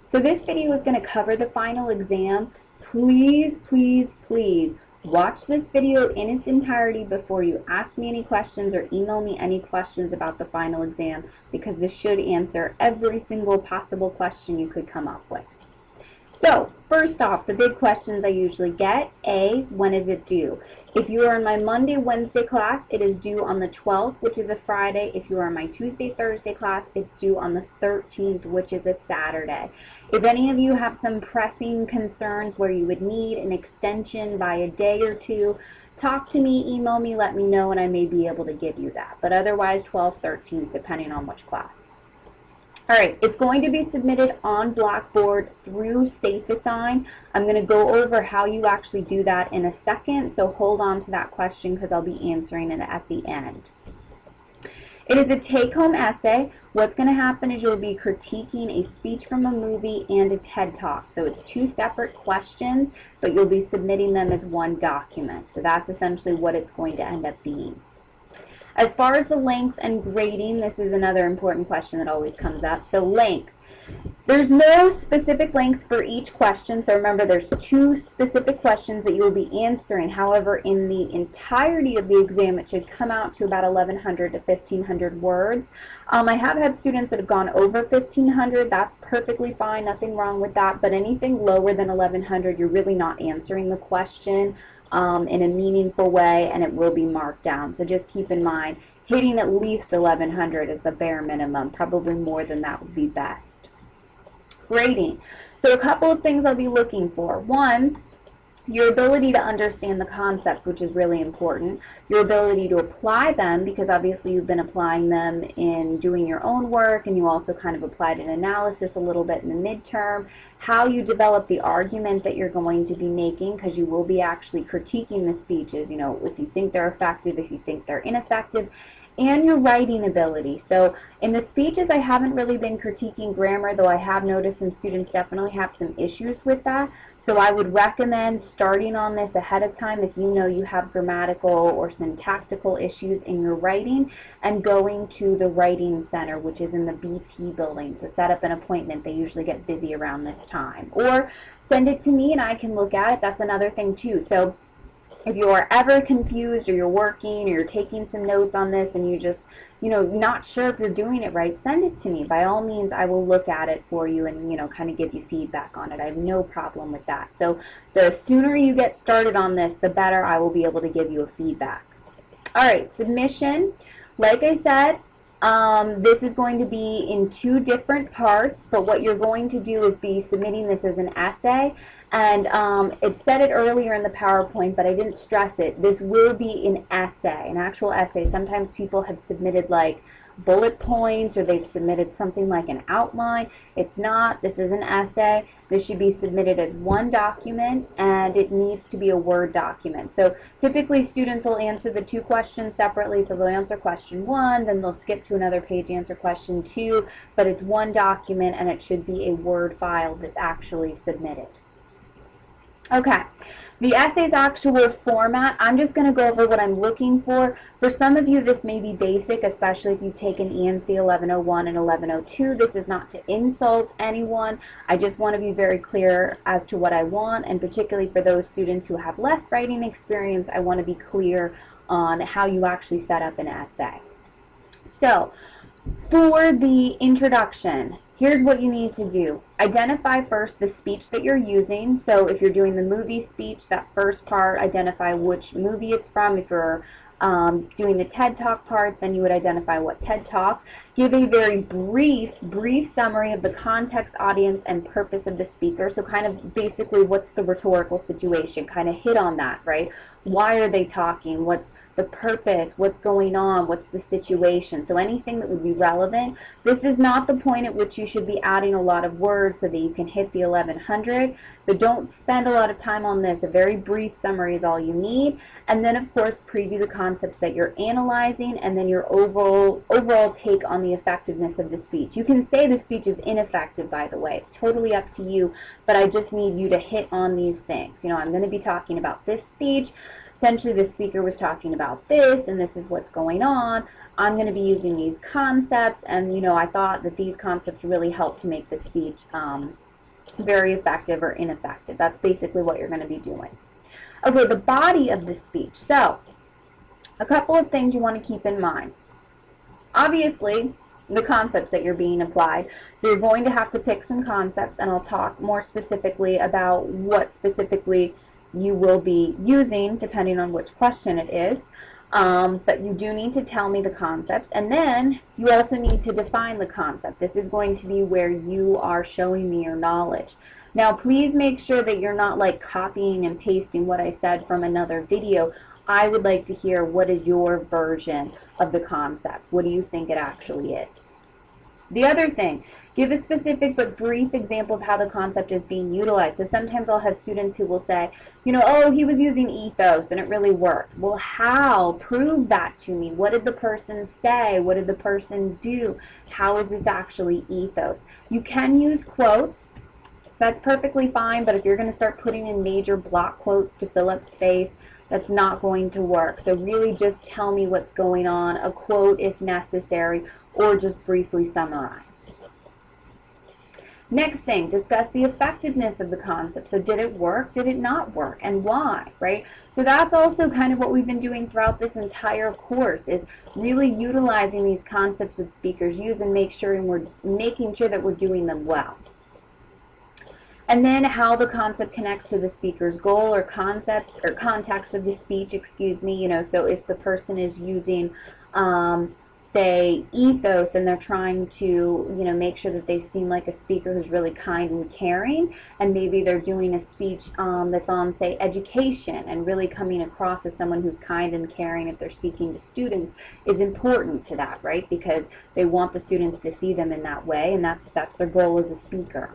So this video is going to cover the final exam. Please, please, please watch this video in its entirety before you ask me any questions or email me any questions about the final exam, because this should answer every single possible question you could come up with. So, first off, the big questions I usually get. A, when is it due? If you are in my Monday, Wednesday class, it is due on the 12th, which is a Friday. If you are in my Tuesday, Thursday class, it's due on the 13th, which is a Saturday. If any of you have some pressing concerns where you would need an extension by a day or two, talk to me, email me, let me know, and I may be able to give you that. But otherwise, 12th, 13th, depending on which class. All right, it's going to be submitted on Blackboard through SafeAssign. I'm going to go over how you actually do that in a second, so hold on to that question because I'll be answering it at the end. It is a take-home essay. What's going to happen is you'll be critiquing a speech from a movie and a TED Talk. So it's two separate questions, but you'll be submitting them as one document. So that's essentially what it's going to end up being. As far as the length and grading, this is another important question that always comes up. So length. There's no specific length for each question. So remember, there's two specific questions that you will be answering. However, in the entirety of the exam, it should come out to about 1,100 to 1,500 words. I have had students that have gone over 1,500. That's perfectly fine. Nothing wrong with that. But anything lower than 1,100, you're really not answering the question in a meaningful way, and it will be marked down. So just keep in mind, hitting at least 1,100 is the bare minimum. Probably more than that would be best. Grading. So a couple of things I'll be looking for. One, your ability to understand the concepts, which is really important. Your ability to apply them, because obviously you've been applying them in doing your own work, and you also kind of applied an analysis a little bit in the midterm. How you develop the argument that you're going to be making, because you will be actually critiquing the speeches, you know, if you think they're effective, if you think they're ineffective, and your writing ability. So in the speeches, I haven't really been critiquing grammar, though I have noticed some students definitely have some issues with that. So I would recommend starting on this ahead of time if you know you have grammatical or syntactical issues in your writing, and going to the writing center, which is in the BT building. So set up an appointment. They usually get busy around this time. Or send it to me and I can look at it. That's another thing too. So if you are ever confused, or you're working, or you're taking some notes on this and you just, you know, not sure if you're doing it right, send it to me. By all means, I will look at it for you and, you know, kind of give you feedback on it. I have no problem with that. So the sooner you get started on this, the better I will be able to give you a feedback. All right, submission. Like I said, this is going to be in two different parts, but what you're going to do is be submitting this as an essay. And it said it earlier in the PowerPoint, but I didn't stress it. This will be an essay, an actual essay. Sometimes people have submitted like bullet points, or they've submitted something like an outline. It's not. This is an essay. This should be submitted as one document, and it needs to be a Word document. So typically students will answer the two questions separately. So they'll answer question 1, then they'll skip to another page, answer question 2, but it's one document, and it should be a Word file that's actually submitted. Okay, the essay's actual format, I'm just going to go over what I'm looking for. For some of you, this may be basic, especially if you've taken ENC 1101 and 1102. This is not to insult anyone. I just want to be very clear as to what I want, and particularly for those students who have less writing experience, I want to be clear on how you actually set up an essay. So, for the introduction, here's what you need to do. Identify first the speech that you're using. So if you're doing the movie speech, that first part, identify which movie it's from. If you're doing the TED Talk part, then you would identify what TED Talk. Give a very brief summary of the context, audience, and purpose of the speaker. So kind of basically, what's the rhetorical situation? Kind of hit on that, right? Why are they talking? What's the purpose? What's going on? What's the situation? So anything that would be relevant. This is not the point at which you should be adding a lot of words so that you can hit the 1,100. So don't spend a lot of time on this. A very brief summary is all you need. And then, of course, preview the concepts that you're analyzing, and then your overall take on the effectiveness of the speech. You can say the speech is ineffective, by the way. It's totally up to you, but I just need you to hit on these things. You know, I'm going to be talking about this speech. Essentially, the speaker was talking about this, and this is what's going on. I'm going to be using these concepts, and, you know, I thought that these concepts really helped to make the speech very effective or ineffective. That's basically what you're going to be doing. Okay, the body of the speech. So, a couple of things you want to keep in mind. Obviously, the concepts that you're being applied. So you're going to have to pick some concepts, and I'll talk more specifically about what specifically you will be using depending on which question it is. But you do need to tell me the concepts, and then you also need to define the concept. This is going to be where you are showing me your knowledge. Now, please make sure that you're not like copying and pasting what I said from another video. I would like to hear, what is your version of the concept? What do you think it actually is? The other thing, give a specific but brief example of how the concept is being utilized. So sometimes I'll have students who will say, you know, oh, he was using ethos and it really worked. Well, how? Prove that to me. What did the person say? What did the person do? How is this actually ethos? You can use quotes. That's perfectly fine, but if you're going to start putting in major block quotes to fill up space, that's not going to work. So really just tell me what's going on, a quote if necessary, or just briefly summarize. Next thing, discuss the effectiveness of the concept. So did it work? Did it not work? And why, right? So that's also kind of what we've been doing throughout this entire course, is really utilizing these concepts that speakers use and making sure that we're doing them well. And then how the concept connects to the speaker's goal or concept or context of the speech, excuse me. You know, so if the person is using, say, ethos, and they're trying to, you know, make sure that they seem like a speaker who's really kind and caring, and maybe they're doing a speech that's on, say, education, and really coming across as someone who's kind and caring if they're speaking to students is important to that, right? Because they want the students to see them in that way, and that's their goal as a speaker.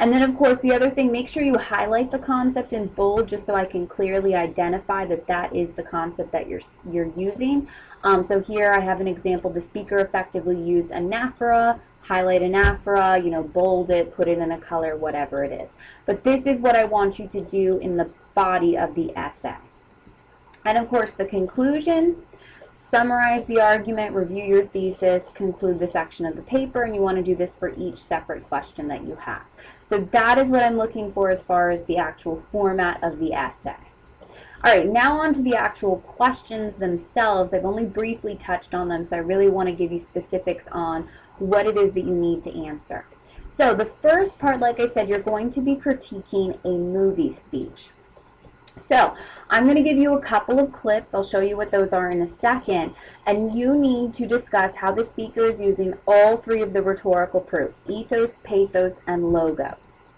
And then, of course, the other thing, make sure you highlight the concept in bold just so I can clearly identify that that is the concept that you're using. So here I have an example. The speaker effectively used anaphora. Highlight anaphora, you know, bold it, put it in a color, whatever it is. But this is what I want you to do in the body of the essay. And, of course, the conclusion. Summarize the argument, review your thesis, conclude the section of the paper, and you want to do this for each separate question that you have. So that is what I'm looking for as far as the actual format of the essay. All right, now on to the actual questions themselves. I've only briefly touched on them, so I really want to give you specifics on what it is that you need to answer. So the first part, like I said, you're going to be critiquing a movie speech. So I'm going to give you a couple of clips. I'll show you what those are in a second. And you need to discuss how the speaker is using all three of the rhetorical proofs, ethos, pathos, and logos.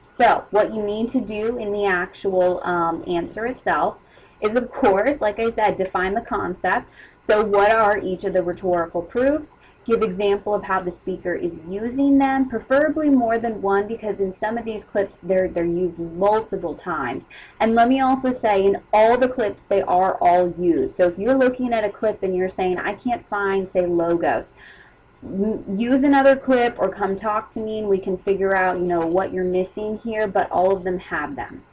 So what you need to do in the actual answer itself is, of course, like I said, define the concept. So what are each of the rhetorical proofs? Give example of how the speaker is using them, preferably more than one, because in some of these clips they're used multiple times. And let me also say, in all the clips they are all used. So if you're looking at a clip and you're saying, I can't find, say, logos, use another clip or come talk to me and we can figure out, you know, what you're missing here, but all of them have them.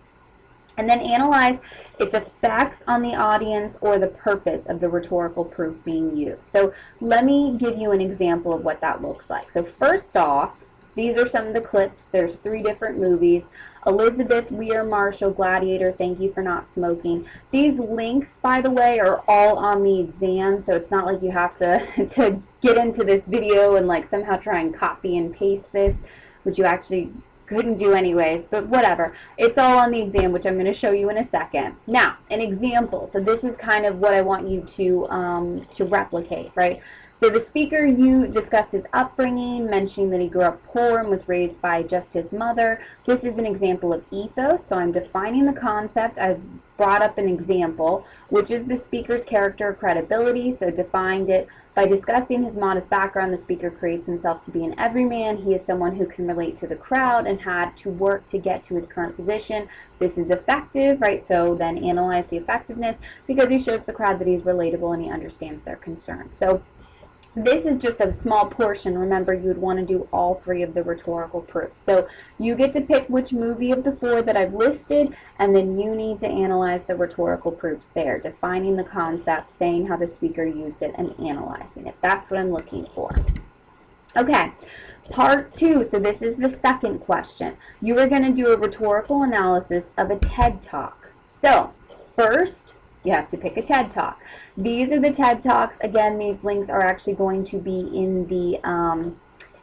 And then analyze its effects on the audience or the purpose of the rhetorical proof being used. So let me give you an example of what that looks like. So first off, these are some of the clips. There's 3 different movies. Elizabeth, We Are Marshall, Gladiator, Thank You for Not Smoking. These links, by the way, are all on the exam, so it's not like you have to get into this video and like somehow try and copy and paste this, which you actually couldn't do anyways, but whatever. It's all on the exam, which I'm going to show you in a second. Now, an example. So this is kind of what I want you to replicate, right? So the speaker, you discussed his upbringing, mentioning that he grew up poor and was raised by just his mother. This is an example of ethos, so I'm defining the concept. I've brought up an example, which is the speaker's character credibility, so defined it. By discussing his modest background, the speaker creates himself to be an everyman. He is someone who can relate to the crowd and had to work to get to his current position. This is effective, right? So then analyze the effectiveness, because he shows the crowd that he's relatable and he understands their concerns. So this is just a small portion. Remember, you would want to do all 3 of the rhetorical proofs. So you get to pick which movie of the 4 that I've listed, and then you need to analyze the rhetorical proofs there, defining the concept, saying how the speaker used it, and analyzing it. That's what I'm looking for. Okay, part 2, so this is the second question. You are going to do a rhetorical analysis of a TED Talk. So, first, you have to pick a TED Talk. These are the TED Talks. Again, these links are actually going to be in the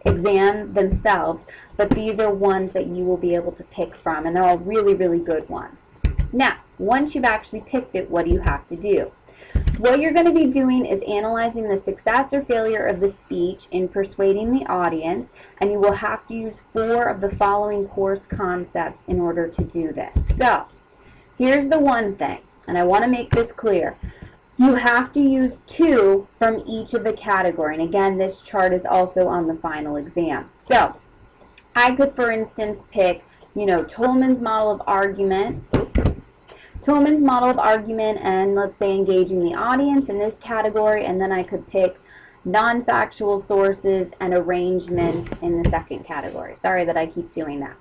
exam themselves, but these are ones that you will be able to pick from, and they're all really, really good ones. Now, once you've actually picked it, what do you have to do? What you're going to be doing is analyzing the success or failure of the speech in persuading the audience, and you will have to use 4 of the following course concepts in order to do this. So, here's the one thing, and I want to make this clear. You have to use 2 from each of the category, and again, this chart is also on the final exam. So, I could, for instance, pick, Tolman's model of argument, Tolman's model of argument, and let's say engaging the audience in this category, and then I could pick non-factual sources and arrangement in the second category. Sorry that I keep doing that.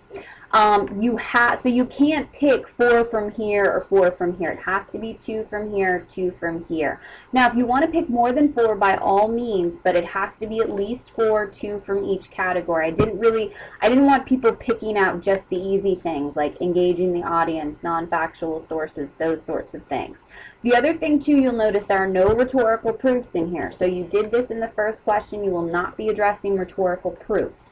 So you can't pick 4 from here or 4 from here. It has to be 2 from here, 2 from here. Now, if you want to pick more than 4, by all means, but it has to be at least 4, 2 from each category. I didn't want people picking out just the easy things like engaging the audience, non-factual sources, those sorts of things. The other thing, too, you'll notice there are no rhetorical proofs in here. So you did this in the first question. You will not be addressing rhetorical proofs.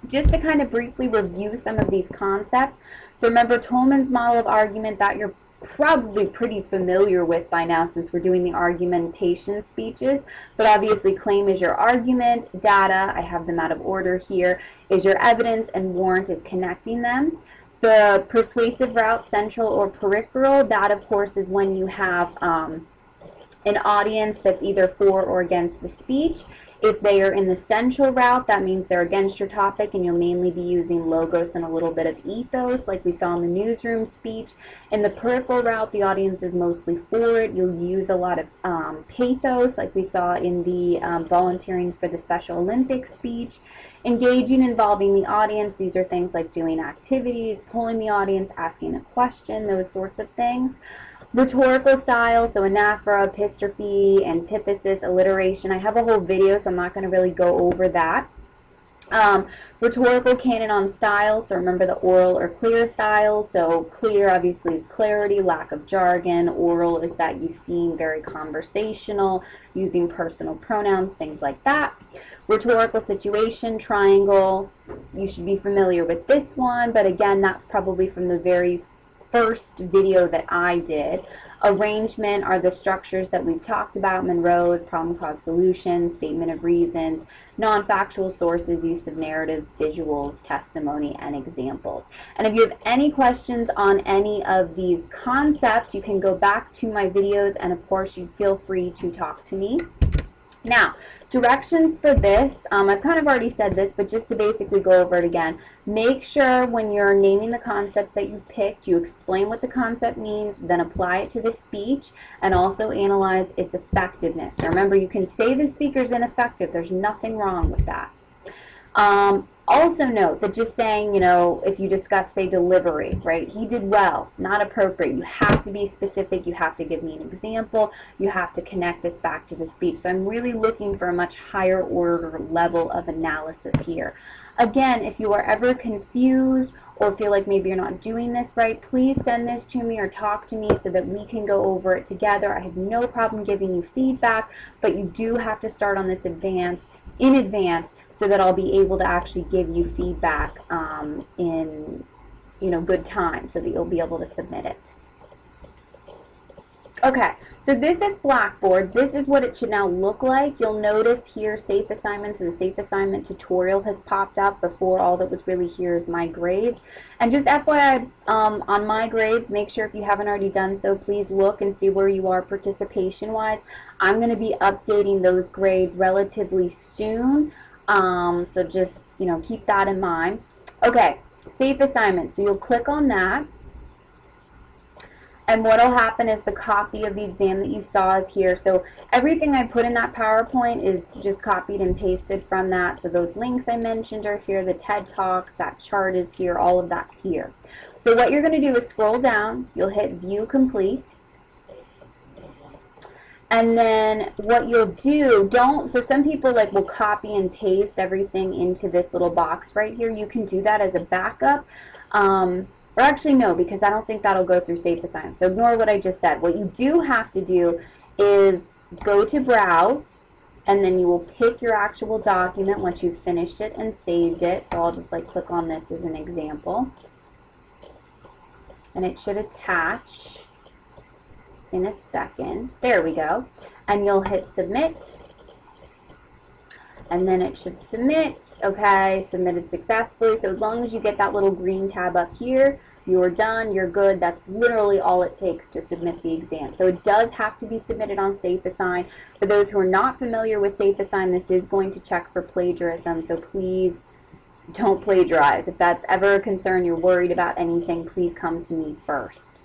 Just to kind of briefly review some of these concepts. So remember Tolman's model of argument, that you're probably pretty familiar with by now since we're doing the argumentation speeches. But obviously claim is your argument, data, I have them out of order here, is your evidence, and warrant is connecting them. The persuasive route, central or peripheral, that of course is when you have an audience that's either for or against the speech. If they are in the central route, that means they're against your topic, and you'll mainly be using logos and a little bit of ethos, like we saw in the newsroom speech. In the peripheral route, the audience is mostly for it. You'll use a lot of pathos, like we saw in the volunteering for the Special Olympics speech. Engaging, involving the audience, these are things like doing activities, polling the audience, asking a question, those sorts of things. Rhetorical style, so anaphora, epistrophe, antithesis, alliteration. I have a whole video, so I'm not going to really go over that. Rhetorical canon on style, so remember the oral or clear style. So clear obviously is clarity, lack of jargon. Oral is that you seem very conversational, using personal pronouns, things like that. Rhetorical situation, triangle, you should be familiar with this one, but again, that's probably from the very first video that I did. Arrangement are the structures that we've talked about: Monroe's, problem, cause, solution, statement of reasons. Non-factual sources, use of narratives, visuals, testimony, and examples. And if you have any questions on any of these concepts, you can go back to my videos, and of course you feel free to talk to me. Now, directions for this, I've kind of already said this, but just to basically go over it again, make sure when you're naming the concepts that you picked, you explain what the concept means, then apply it to the speech, and also analyze its effectiveness. Now remember, you can say the speaker's ineffective. There's nothing wrong with that. Also note that just saying, if you discuss, say, delivery, right, he did well, not appropriate. You have to be specific. You have to give me an example. You have to connect this back to the speech. So I'm really looking for a much higher order level of analysis here. Again, if you are ever confused or feel like maybe you're not doing this right, please send this to me or talk to me so that we can go over it together. I have no problem giving you feedback, but you do have to start on this in advance so that I'll be able to actually give you feedback in good time so that you'll be able to submit it. Okay, so this is Blackboard. This is what it should now look like. You'll notice here Safe Assignments and Safe Assignment Tutorial has popped up. Before, all that was really here is My Grades. And just FYI, on My Grades, make sure if you haven't already done so, please look and see where you are participation-wise. I'm going to be updating those grades relatively soon, so just keep that in mind. Okay, Safe Assignment. So you'll click on that. And what will happen is the copy of the exam that you saw is here. So everything I put in that PowerPoint is just copied and pasted from that. So those links I mentioned are here, the TED Talks, that chart is here, all of that's here. So what you're going to do is scroll down, you'll hit View Complete. And then what you'll do, so some people like will copy and paste everything into this little box right here. You can do that as a backup. Or actually no, because I don't think that'll go through Safe Assign. So ignore what I just said. What you do have to do is go to Browse, and then you will pick your actual document once you've finished it and saved it. So I'll just like click on this as an example. And it should attach in a second. There we go. And you'll hit submit. And then it should submit. Okay, submitted successfully. So as long as you get that little green tab up here, you're done, you're good. That's literally all it takes to submit the exam. So it does have to be submitted on Safe Assign. For those who are not familiar with Safe Assign, this is going to check for plagiarism. So please don't plagiarize. If that's ever a concern, you're worried about anything, please come to me first.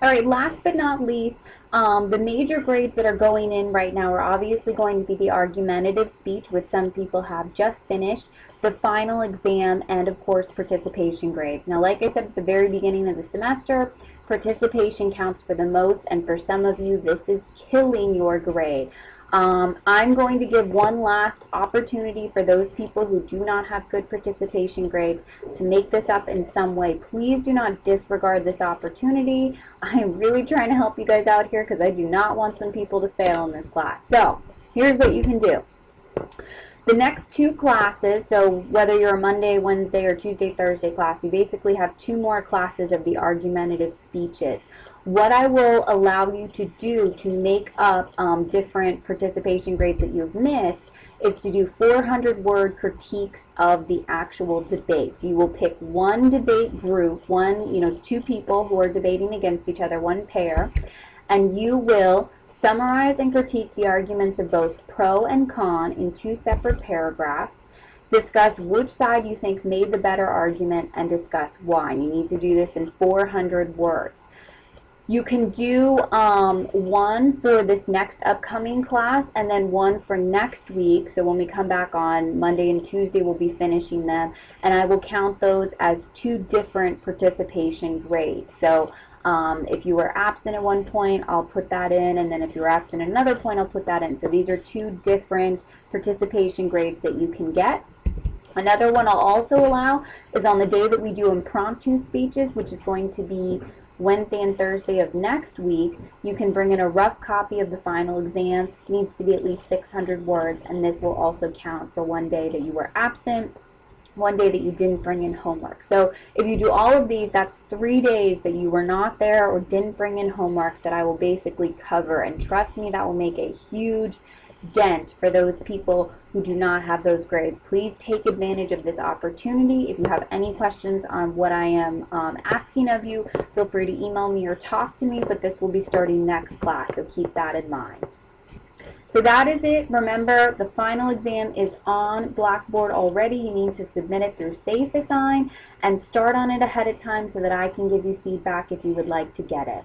All right, last but not least, the major grades that are going in right now are obviously going to be the argumentative speech, which some people have just finished, the final exam, and of course participation grades. Now, like I said at the very beginning of the semester, participation counts for the most, and for some of you, this is killing your grade. I'm going to give one last opportunity for those people who do not have good participation grades to make this up in some way. Please do not disregard this opportunity. I'm really trying to help you guys out here because I do not want some people to fail in this class. So here's what you can do. The next two classes, so whether you're a Monday, Wednesday, or Tuesday, Thursday class, you basically have 2 more classes of the argumentative speeches. What I will allow you to do to make up different participation grades that you've missed is to do 400-word critiques of the actual debate. You will pick one debate group, 2 people who are debating against each other, one pair, and you will summarize and critique the arguments of both pro and con in 2 separate paragraphs, discuss which side you think made the better argument, and discuss why. And you need to do this in 400 words. You can do one for this next upcoming class and then one for next week. So when we come back on Monday and Tuesday, we'll be finishing them. And I will count those as 2 different participation grades. So if you were absent at one point, I'll put that in. And then if you were absent at another point, I'll put that in. So these are 2 different participation grades that you can get. Another one I'll also allow is on the day that we do impromptu speeches, which is going to be Wednesday and Thursday of next week. You can bring in a rough copy of the final exam. It needs to be at least 600 words, and this will also count for one day that you were absent, one day that you didn't bring in homework. So if you do all of these, that's 3 days that you were not there or didn't bring in homework that I will basically cover. And trust me, that will make a huge dent for those people who do not have those grades. Please take advantage of this opportunity. If you have any questions on what I am asking of you, feel free to email me or talk to me, but this will be starting next class, so keep that in mind. So that is it. Remember, the final exam is on Blackboard already. You need to submit it through Safe Assign and start on it ahead of time so that I can give you feedback if you would like to get it.